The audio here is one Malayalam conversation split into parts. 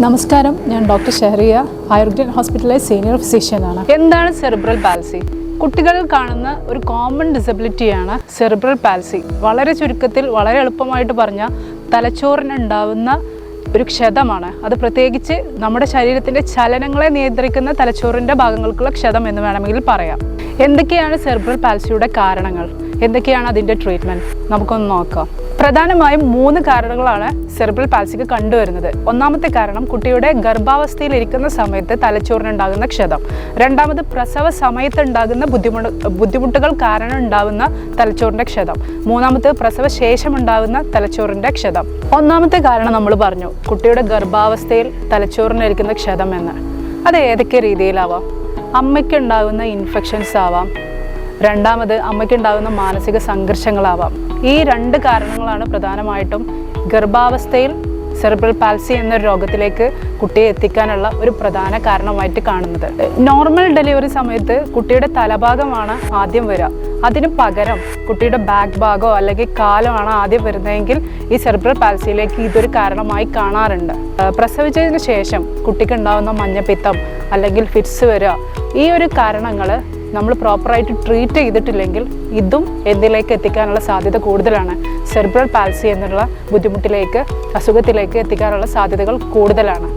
നമസ്കാരം, ഞാൻ ഡോക്ടർ ഷെഹറിയ, ആയുർവേദ ഹോസ്പിറ്റലിലെ സീനിയർ ഫിസിഷ്യനാണ്. എന്താണ് സെറിബ്രൽ പാൽസി? കുട്ടികളിൽ കാണുന്ന ഒരു കോമൺ ഡിസബിലിറ്റിയാണ് സെറിബ്രൽ പാൽസി. വളരെ ചുരുക്കത്തിൽ, വളരെ എളുപ്പമായിട്ട് പറഞ്ഞാൽ തലച്ചോറിനുണ്ടാവുന്ന ഒരു ക്ഷതമാണ്. അത് പ്രത്യേകിച്ച് നമ്മുടെ ശരീരത്തിൻ്റെ ചലനങ്ങളെ നിയന്ത്രിക്കുന്ന തലച്ചോറിൻ്റെ ഭാഗങ്ങൾക്കുള്ള ക്ഷതം എന്ന് വേണമെങ്കിൽ പറയാം. എന്തൊക്കെയാണ് സെറിബ്രൽ പാൽസിയുടെ കാരണങ്ങൾ? എന്തൊക്കെയാണ് അതിൻ്റെ ട്രീറ്റ്മെൻറ്റ്? നമുക്കൊന്ന് നോക്കാം. പ്രധാനമായും 3 കാരണങ്ങളാണ് സെറിബ്രൽ പാൽസിക്ക് കണ്ടുവരുന്നത്. ഒന്നാമത്തെ കാരണം കുട്ടിയുടെ ഗർഭാവസ്ഥയിലിരിക്കുന്ന സമയത്ത് തലച്ചോറിനുണ്ടാകുന്ന ക്ഷതം. രണ്ടാമത് പ്രസവ സമയത്ത് ഉണ്ടാകുന്ന ബുദ്ധിമുട്ടുകൾ കാരണം ഉണ്ടാകുന്ന തലച്ചോറിൻ്റെ ക്ഷതം. മൂന്നാമത് പ്രസവ ശേഷം ഉണ്ടാകുന്ന തലച്ചോറിൻ്റെ ക്ഷതം. ഒന്നാമത്തെ കാരണം നമ്മൾ പറഞ്ഞു, കുട്ടിയുടെ ഗർഭാവസ്ഥയിൽ തലച്ചോറിനിരിക്കുന്ന ക്ഷതം എന്ന്. അത് ഏതൊക്കെ രീതിയിലാവാം? അമ്മയ്ക്കുണ്ടാകുന്ന ഇൻഫെക്ഷൻസ് ആവാം. രണ്ടാമത് അമ്മയ്ക്കുണ്ടാകുന്ന മാനസിക സംഘർഷങ്ങളാവാം. ഈ 2 കാരണങ്ങളാണ് പ്രധാനമായിട്ടും ഗർഭാവസ്ഥയിൽ സെറിബ്രൽ പാൽസി എന്നൊരു രോഗത്തിലേക്ക് കുട്ടിയെ എത്തിക്കാനുള്ള ഒരു പ്രധാന കാരണമായിട്ട് കാണുന്നത്. നോർമൽ ഡെലിവറി സമയത്ത് കുട്ടിയുടെ തലഭാഗമാണ് ആദ്യം വരിക. അതിന് പകരം കുട്ടിയുടെ ബാക്ക് ഭാഗമോ അല്ലെങ്കിൽ കാലമാണ് ആദ്യം വരുന്നതെങ്കിൽ ഈ സെറിബ്രൽ പാൽസിയിലേക്ക് ഇതൊരു കാരണമായി കാണാറുണ്ട്. പ്രസവിച്ചതിന് ശേഷം കുട്ടിക്ക് ഉണ്ടാകുന്ന മഞ്ഞപ്പിത്തം അല്ലെങ്കിൽ ഫിറ്റ്സ് വരിക, ഈ ഒരു കാരണങ്ങൾ നമ്മൾ പ്രോപ്പറായിട്ട് ട്രീറ്റ് ചെയ്തിട്ടില്ലെങ്കിൽ ഇതും എന്തിലേക്ക് എത്തിക്കാനുള്ള സാധ്യത കൂടുതലാണ്. സെറിബ്രൽ പാൽസി എന്നുള്ള ബുദ്ധിമുട്ടിലേക്ക്, അസുഖത്തിലേക്ക് എത്തിക്കാനുള്ള സാധ്യതകൾ കൂടുതലാണ്.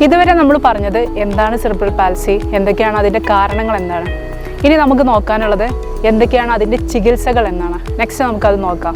ഇതുവരെ നമ്മൾ പറഞ്ഞത് എന്താണ് സെറിബ്രൽ പാൽസി, എന്തൊക്കെയാണ് അതിൻ്റെ കാരണങ്ങൾ എന്നാണ്. ഇനി നമുക്ക് നോക്കാനുള്ളത് എന്തൊക്കെയാണ് അതിൻ്റെ ചികിത്സകൾ എന്നാണ്. നെക്സ്റ്റ് നമുക്കത് നോക്കാം.